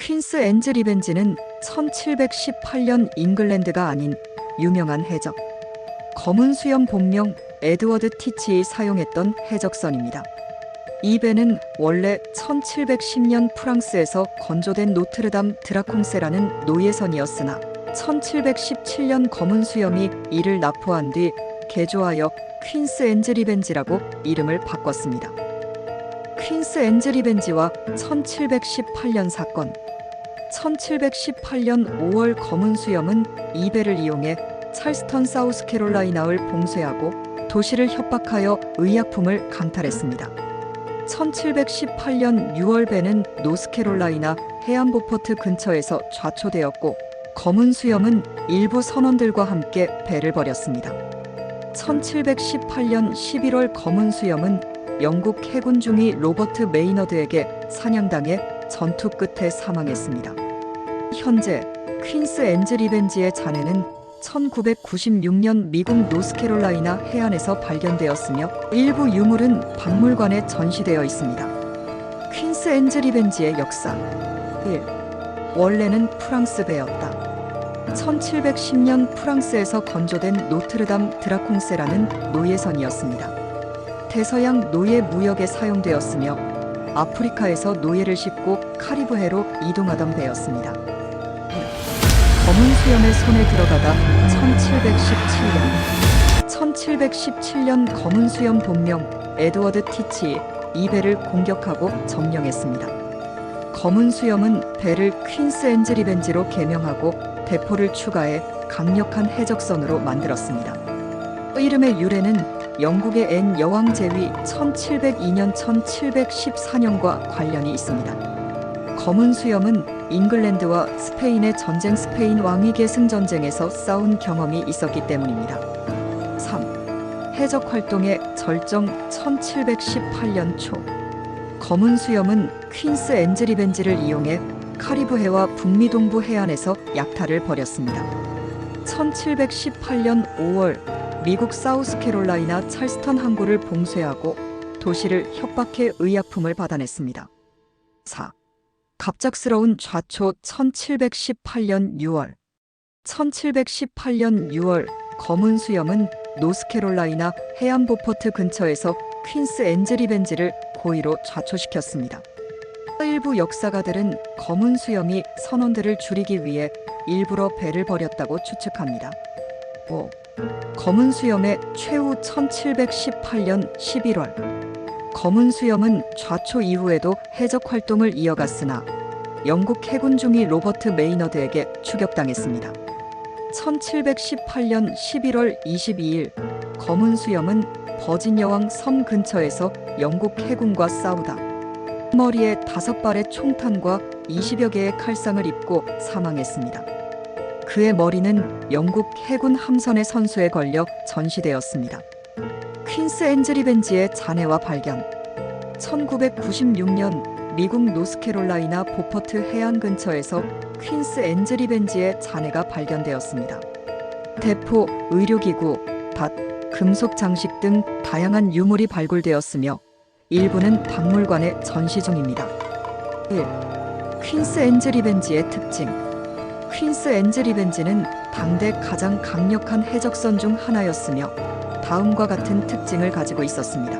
퀸스 앤즈 리벤지는 1718년 잉글랜드가 아닌 유명한 해적 검은 수염 본명 에드워드 티치이 사용했던 해적선입니다. 이 배는 원래 1710년 프랑스에서 건조된 노트르담 드라콩세라는 노예선이었으나 1717년 검은 수염이 이를 납포한 뒤 개조하여 퀸스 앤즈 리벤지라고 이름을 바꿨습니다. 퀸스 앤즈 리벤지와 1718년 사건 1718년 5월 검은 수염은 이 배를 이용해 찰스턴 사우스캐롤라이나를 봉쇄하고 도시를 협박하여 의약품을 강탈했습니다. 1718년 6월 배는 노스캐롤라이나 해안보 포트 근처에서 좌초되었고 검은 수염은 일부 선원들과 함께 배를 버렸습니다. 1718년 11월 검은 수염은 영국 해군 중위 로버트 메이너드에게 사냥당해 전투 끝에 사망했습니다. 현재 퀸스 앤즈 리벤지의 잔해는 1996년 미국 노스캐롤라이나 해안에서 발견되었으며 일부 유물은 박물관에 전시되어 있습니다. 퀸스 앤즈 리벤지의 역사 1. 원래는 프랑스 배였다. 1710년 프랑스에서 건조된 노트르담 드라콩세라는 노예선이었습니다. 대서양 노예 무역에 사용되었으며 아프리카에서 노예를 싣고 카리브해로 이동하던 배였습니다. 검은 수염의 손에 들어가다 1717년 검은 수염 본명 에드워드 티치 이 배를 공격하고 점령했습니다. 검은 수염은 배를 퀸스 앤즈 리벤지로 개명하고 대포를 추가해 강력한 해적선으로 만들었습니다. 이름의 유래는 영국의 앤 여왕 제위 1702년 1714년과 관련이 있습니다. 검은 수염은 잉글랜드와 스페인의 전쟁 스페인 왕위 계승 전쟁에서 싸운 경험이 있었기 때문입니다. 3. 해적 활동의 절정 1718년 초 검은 수염은 퀸스 앤즈 리벤지를 이용해 카리브해와 북미 동부 해안에서 약탈을 벌였습니다. 1718년 5월 미국 사우스캐롤라이나 찰스턴 항구를 봉쇄하고 도시를 협박해 의약품을 받아냈습니다. 4. 갑작스러운 좌초 1718년 6월 검은 수염은 노스캐롤라이나 해안보 포트 근처에서 퀸스 앤즈 리벤지를 고의로 좌초시켰습니다. 일부 역사가들은 검은 수염이 선원들을 줄이기 위해 일부러 배를 버렸다고 추측합니다. 5. 검은 수염의 최후 1718년 11월 검은 수염은 좌초 이후에도 해적 활동을 이어갔으나 영국 해군 중위 로버트 메이너드에게 추격당했습니다. 1718년 11월 22일 검은 수염은 버지니아왕 섬 근처에서 영국 해군과 싸우다 머리에 5발의 총탄과 20여 개의 칼상을 입고 사망했습니다. 그의 머리는 영국 해군 함선의 선수에 걸려 전시되었습니다. 퀸스 앤즈 리벤지의 잔해와 발견 1996년 미국 노스캐롤라이나 보포트 해안 근처에서 퀸스 앤즈 리벤지의 잔해가 발견되었습니다. 대포, 의료기구, 밭, 금속 장식 등 다양한 유물이 발굴되었으며 일부는 박물관에 전시 중입니다. 1. 퀸스 앤즈 리벤지의 특징 퀸스 앤즈 리벤지는 당대 가장 강력한 해적선 중 하나였으며 다음과 같은 특징을 가지고 있었습니다.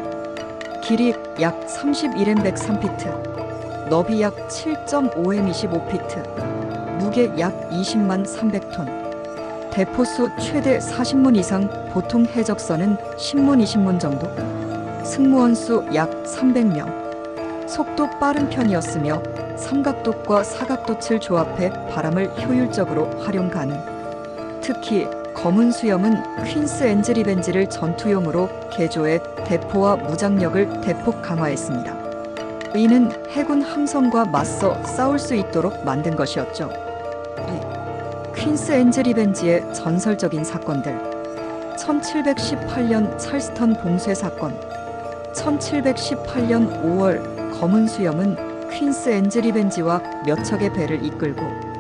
길이 약 31m 103피트, 너비 약 7.5m 25피트, 무게 약 20만 300톤, 대포수 최대 40문 이상, 보통 해적선은 10문 20문 정도, 승무원 수 약 300명, 속도 빠른 편이었으며 삼각돛과 사각돛을 조합해 바람을 효율적으로 활용 가능. 특히 검은 수염은 퀸스 앤즈 리벤지를 전투용으로 개조해 대포와 무장력을 대폭 강화했습니다. 이는 해군 함선과 맞서 싸울 수 있도록 만든 것이었죠. 퀸스 앤즈 리벤지의 전설적인 사건들 1718년 찰스턴 봉쇄 사건 1718년 5월 검은 수염은 퀸스 앤즈 리벤지와 몇 척의 배를 이끌고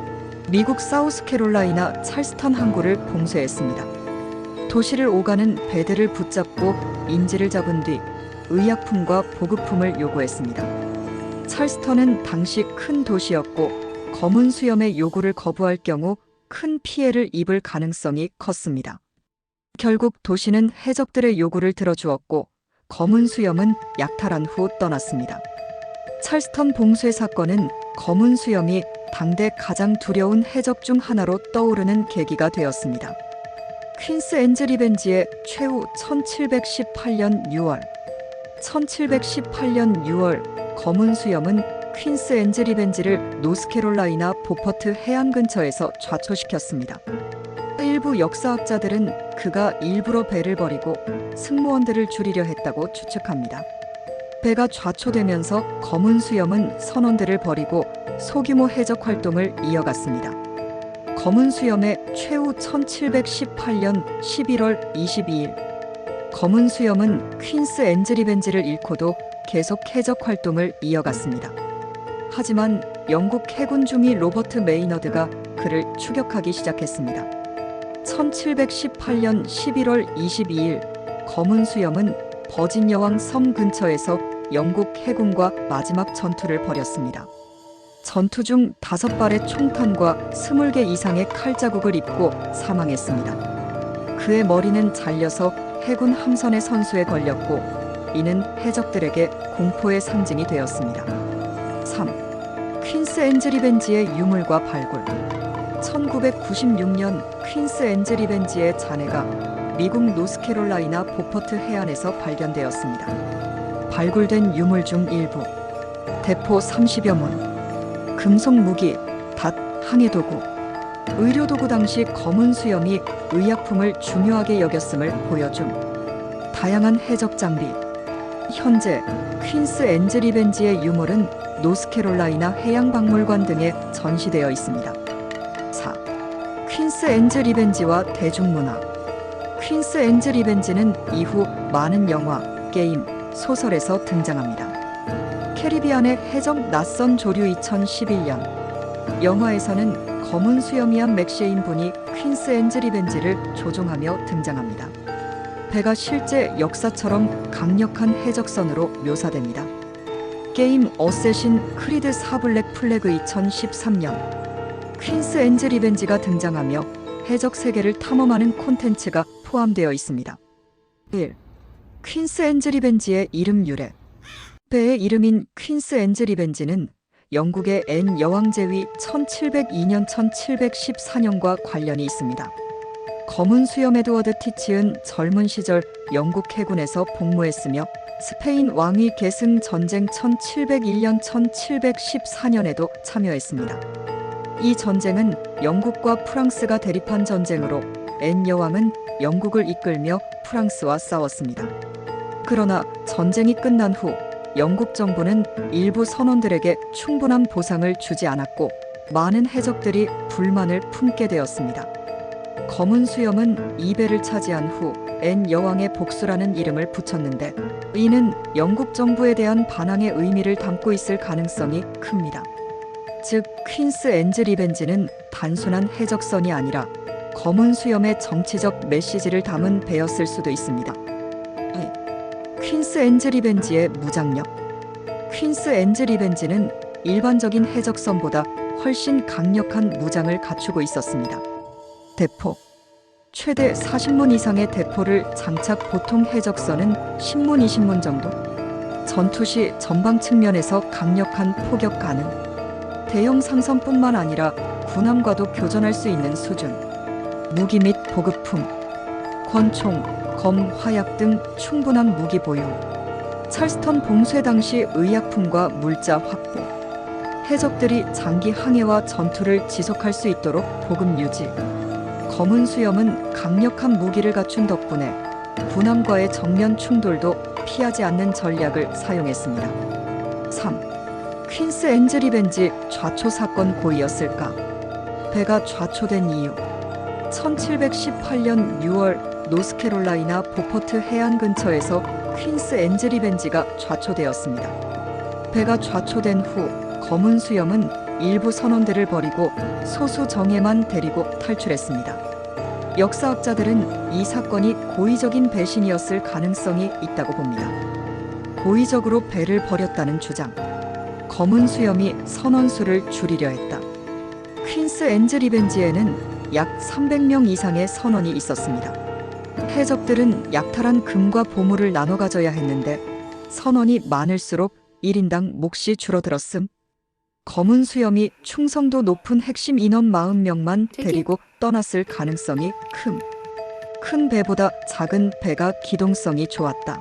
미국 사우스캐롤라이나 찰스턴 항구를 봉쇄했습니다. 도시를 오가는 배들을 붙잡고 인질을 잡은 뒤 의약품과 보급품을 요구했습니다. 찰스턴은 당시 큰 도시였고 검은 수염의 요구를 거부할 경우 큰 피해를 입을 가능성이 컸습니다. 결국 도시는 해적들의 요구를 들어주었고 검은 수염은 약탈한 후 떠났습니다. 찰스턴 봉쇄 사건은 검은 수염이 당대 가장 두려운 해적 중 하나로 떠오르는 계기가 되었습니다. 퀸스 앤즈 리벤지의 최후 1718년 6월 검은 수염은 퀸스 앤즈 리벤지를 노스캐롤라이나 보퍼트 해안 근처에서 좌초시켰습니다. 일부 역사학자들은 그가 일부러 배를 버리고 승무원들을 줄이려 했다고 추측합니다. 배가 좌초되면서 검은 수염은 선원들을 버리고 소규모 해적 활동을 이어갔습니다. 검은 수염의 최후 1718년 11월 22일 검은 수염은 퀸스 앤즈 리벤지를 잃고도 계속 해적 활동을 이어갔습니다. 하지만 영국 해군 중위 로버트 메이너드가 그를 추격하기 시작했습니다. 1718년 11월 22일 검은 수염은 버지니아왕 섬 근처에서 영국 해군과 마지막 전투를 벌였습니다. 전투 중 5발의 총탄과 20개 이상의 칼자국을 입고 사망했습니다. 그의 머리는 잘려서 해군 함선의 선수에 걸렸고 이는 해적들에게 공포의 상징이 되었습니다. 3. 퀸스 앤즈 리벤지의 유물과 발굴. 1996년 퀸스 앤즈 리벤지의 잔해가 미국 노스캐롤라이나 보퍼트 해안에서 발견되었습니다. 발굴된 유물 중 일부, 대포 30여 문, 금속 무기, 닷, 항해도구, 의료도구. 당시 검은 수염이 의약품을 중요하게 여겼음을 보여줌. 다양한 해적 장비. 현재 퀸스 앤즈 리벤지의 유물은 노스캐롤라이나 해양박물관 등에 전시되어 있습니다. 4. 퀸스 앤즈 리벤지와 대중문화. 퀸스 앤즈 리벤지는 이후 많은 영화, 게임, 소설에서 등장합니다. 캐리비안의 해적 낯선 조류 2011년 영화에서는 검은 수염이한 맥셰인 분이 퀸스 앤즈 리벤지를 조종하며 등장합니다. 배가 실제 역사처럼 강력한 해적선으로 묘사됩니다. 게임 어쌔신 크리드 4 블랙 플래그 2013년 퀸스 앤즈 리벤지가 등장하며 해적 세계를 탐험하는 콘텐츠가 포함되어 있습니다. 1. 퀸스 앤즈 리벤지의 이름 유래. 배의 이름인 퀸스 앤즈 리벤지는 영국의 앤 여왕 제위 1702년 1714년과 관련이 있습니다. 검은 수염 에드워드 티치은 젊은 시절 영국 해군에서 복무했으며 스페인 왕위 계승 전쟁 1701년 1714년에도 참여했습니다. 이 전쟁은 영국과 프랑스가 대립한 전쟁으로 앤 여왕은 영국을 이끌며 프랑스와 싸웠습니다. 그러나 전쟁이 끝난 후 영국 정부는 일부 선원들에게 충분한 보상을 주지 않았고 많은 해적들이 불만을 품게 되었습니다. 검은 수염은 이 배를 차지한 후 앤 여왕의 복수라는 이름을 붙였는데 이는 영국 정부에 대한 반항의 의미를 담고 있을 가능성이 큽니다. 즉 퀸스 앤즈 리벤지는 단순한 해적선이 아니라 검은 수염의 정치적 메시지를 담은 배였을 수도 있습니다. 퀸스 앤즈 리벤지의 무장력. 퀸스 앤즈 리벤지는 일반적인 해적선보다 훨씬 강력한 무장을 갖추고 있었습니다. 대포. 최대 40문 이상의 대포를 장착. 보통 해적선은 10문, 20문 정도. 전투 시 전방 측면에서 강력한 포격 가능. 대형 상선뿐만 아니라 군함과도 교전할 수 있는 수준. 무기 및 보급품. 권총, 검, 화약 등 충분한 무기 보유. 찰스턴 봉쇄 당시 의약품과 물자 확보. 해적들이 장기 항해와 전투를 지속할 수 있도록 보급 유지. 검은 수염은 강력한 무기를 갖춘 덕분에 군함과의 정면 충돌도 피하지 않는 전략을 사용했습니다. 3. 퀸스 앤즈 리벤지 좌초 사건 고의였을까? 배가 좌초된 이유. 1718년 6월 노스캐롤라이나 보퍼트 해안 근처에서 퀸스 앤즈 리벤지가 좌초되었습니다. 배가 좌초된 후 검은 수염은 일부 선원들을 버리고 소수 정예만 데리고 탈출했습니다. 역사학자들은 이 사건이 고의적인 배신이었을 가능성이 있다고 봅니다. 고의적으로 배를 버렸다는 주장. 검은 수염이 선원 수를 줄이려 했다. 퀸스 앤즈 리벤지에는 약 300명 이상의 선원이 있었습니다. 해적들은 약탈한 금과 보물을 나눠 가져야 했는데 선원이 많을수록 1인당 몫이 줄어들었음. 검은 수염이 충성도 높은 핵심 인원 40명만 데리고 떠났을 가능성이 큰 배보다 작은 배가 기동성이 좋았다.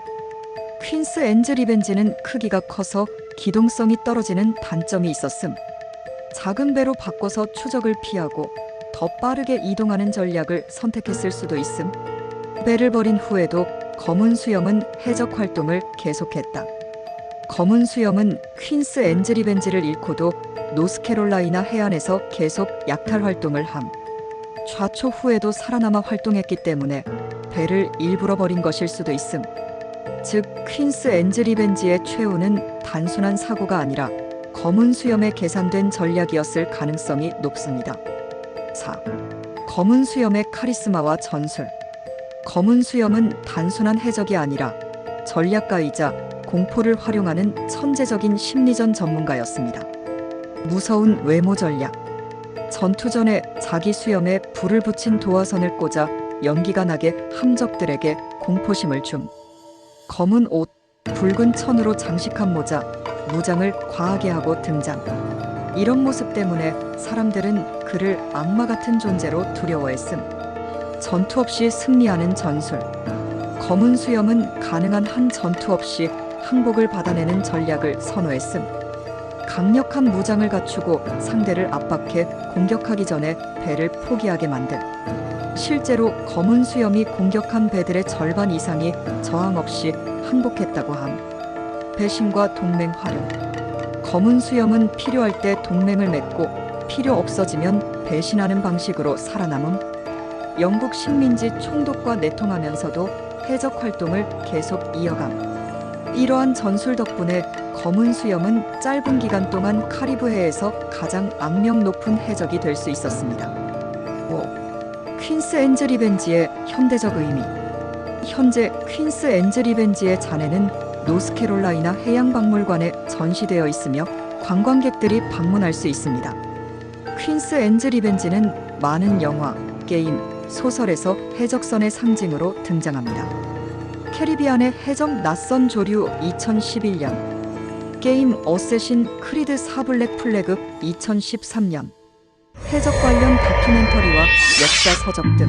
퀸스 앤즈 리벤지는 크기가 커서 기동성이 떨어지는 단점이 있었음. 작은 배로 바꿔서 추적을 피하고 더 빠르게 이동하는 전략을 선택했을 수도 있음. 배를 버린 후에도 검은 수염은 해적 활동을 계속했다. 검은 수염은 퀸스 앤즈 리벤지를 잃고도 노스캐롤라이나 해안에서 계속 약탈 활동을 함. 좌초 후에도 살아남아 활동했기 때문에 배를 일부러 버린 것일 수도 있음. 즉 퀸스 앤즈 리벤지의 최후는 단순한 사고가 아니라 검은 수염에 계산된 전략이었을 가능성이 높습니다. 4. 검은 수염의 카리스마와 전술. 검은 수염은 단순한 해적이 아니라 전략가이자 공포를 활용하는 천재적인 심리전 전문가였습니다. 무서운 외모 전략. 전투 전에 자기 수염에 불을 붙인 도화선을 꽂아 연기가 나게 함적들에게 공포심을 줌. 검은 옷, 붉은 천으로 장식한 모자, 무장을 과하게 하고 등장. 이런 모습 때문에 사람들은 그를 악마 같은 존재로 두려워했음. 전투 없이 승리하는 전술. 검은 수염은 가능한 한 전투 없이 항복을 받아내는 전략을 선호했음. 강력한 무장을 갖추고 상대를 압박해 공격하기 전에 배를 포기하게 만들. 실제로 검은 수염이 공격한 배들의 절반 이상이 저항 없이 항복했다고 함. 배신과 동맹 활용. 검은 수염은 필요할 때 동맹을 맺고 필요 없어지면 배신하는 방식으로 살아남음. 영국 식민지 총독과 내통하면서도 해적 활동을 계속 이어감. 이러한 전술 덕분에 검은 수염은 짧은 기간 동안 카리브해에서 가장 악명 높은 해적이 될 수 있었습니다. 5. 퀸스 앤즈 리벤지의 현대적 의미. 현재 퀸스 앤즈 리벤지의 잔해는 노스캐롤라이나 해양박물관에 전시되어 있으며 관광객들이 방문할 수 있습니다. 퀸스 앤즈 리벤지는 많은 영화, 게임, 소설에서 해적선의 상징으로 등장합니다. 캐리비안의 해적 낯선 조류 2011년, 게임 어쌔신 크리드 4 블랙 플래그 2013년, 해적 관련 다큐멘터리와 역사 서적 등.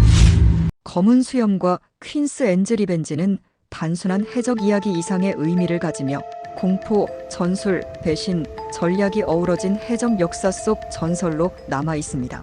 검은 수염과 퀸스 앤즈 리벤지는 단순한 해적 이야기 이상의 의미를 가지며 공포, 전술, 배신, 전략이 어우러진 해적 역사 속 전설로 남아 있습니다.